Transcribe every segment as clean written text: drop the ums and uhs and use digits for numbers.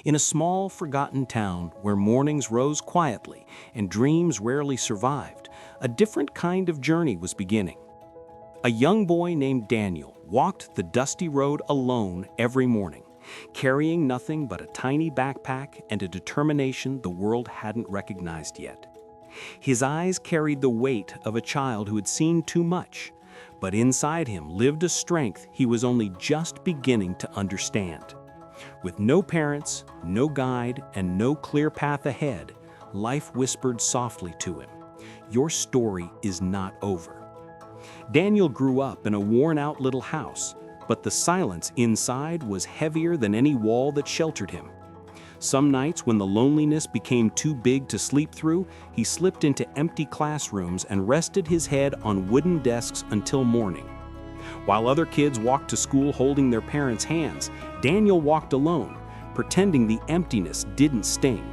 In a small, forgotten town where mornings rose quietly and dreams rarely survived, a different kind of journey was beginning. A young boy named Daniel walked the dusty road alone every morning, carrying nothing but a tiny backpack and a determination the world hadn't recognized yet. His eyes carried the weight of a child who had seen too much, but inside him lived a strength he was only just beginning to understand. With no parents, no guide, and no clear path ahead, life whispered softly to him, "Your story is not over." Daniel grew up in a worn-out little house, but the silence inside was heavier than any wall that sheltered him. Some nights when the loneliness became too big to sleep through, he slipped into empty classrooms and rested his head on wooden desks until morning. While other kids walked to school holding their parents' hands, Daniel walked alone, pretending the emptiness didn't sting.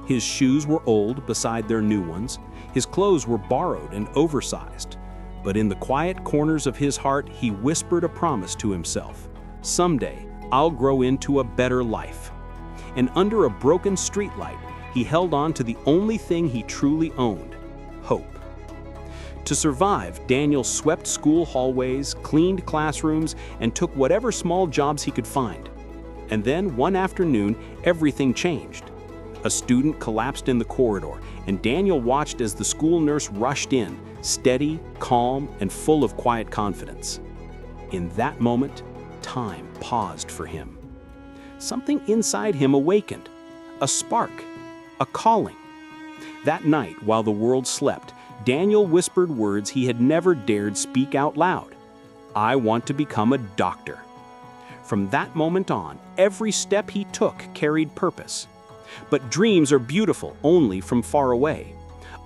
His shoes were old beside their new ones, his clothes were borrowed and oversized. But in the quiet corners of his heart, he whispered a promise to himself. "Someday, I'll grow into a better life." And under a broken streetlight, he held on to the only thing he truly owned: hope. To survive, Daniel swept school hallways, cleaned classrooms, and took whatever small jobs he could find. And then, one afternoon, everything changed. A student collapsed in the corridor, and Daniel watched as the school nurse rushed in, steady, calm, and full of quiet confidence. In that moment, time paused for him. Something inside him awakened, a spark, a calling. That night, while the world slept, Daniel whispered words he had never dared speak out loud. "I want to become a doctor." From that moment on, every step he took carried purpose. But dreams are beautiful only from far away.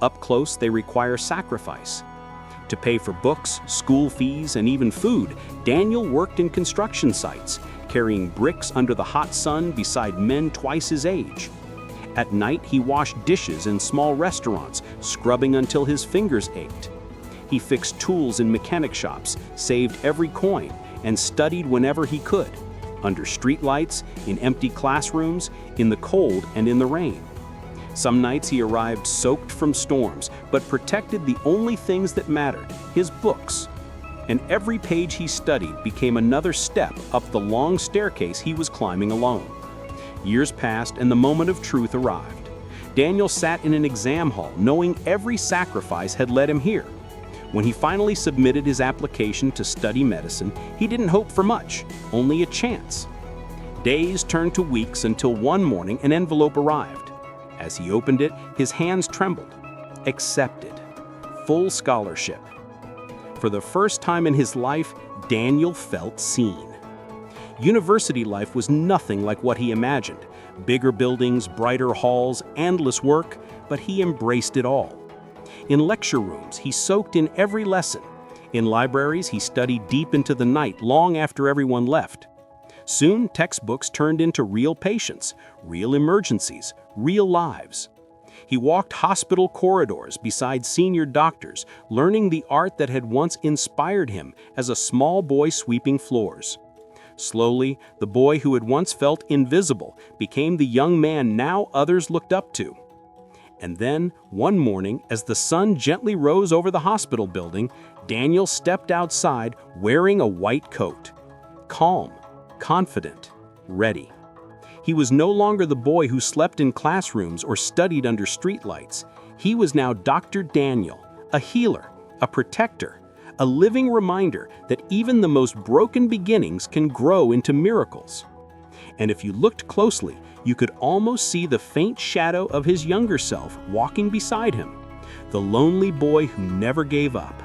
Up close, they require sacrifice. To pay for books, school fees, and even food, Daniel worked in construction sites, carrying bricks under the hot sun beside men twice his age. At night, he washed dishes in small restaurants, scrubbing until his fingers ached. He fixed tools in mechanic shops, saved every coin, and studied whenever he could, under streetlights, in empty classrooms, in the cold and in the rain. Some nights he arrived soaked from storms, but protected the only things that mattered, his books. And every page he studied became another step up the long staircase he was climbing alone. Years passed and the moment of truth arrived. Daniel sat in an exam hall, knowing every sacrifice had led him here. When he finally submitted his application to study medicine, he didn't hope for much, only a chance. Days turned to weeks until one morning an envelope arrived. As he opened it, his hands trembled. Accepted. Full scholarship. For the first time in his life, Daniel felt seen. University life was nothing like what he imagined. Bigger buildings, brighter halls, endless work, but he embraced it all. In lecture rooms, he soaked in every lesson. In libraries, he studied deep into the night, long after everyone left. Soon, textbooks turned into real patients, real emergencies, real lives. He walked hospital corridors beside senior doctors, learning the art that had once inspired him as a small boy sweeping floors. Slowly, the boy who had once felt invisible became the young man now others looked up to. And then, one morning, as the sun gently rose over the hospital building, Daniel stepped outside wearing a white coat. Calm, confident, ready. He was no longer the boy who slept in classrooms or studied under streetlights. He was now Dr. Daniel, a healer, a protector, a living reminder that even the most broken beginnings can grow into miracles. And if you looked closely, you could almost see the faint shadow of his younger self walking beside him, the lonely boy who never gave up.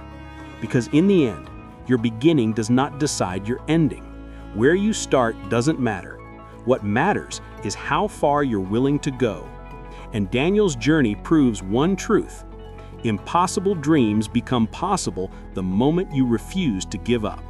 Because in the end, your beginning does not decide your ending. Where you start doesn't matter. What matters is how far you're willing to go. And Daniel's journey proves one truth: impossible dreams become possible the moment you refuse to give up.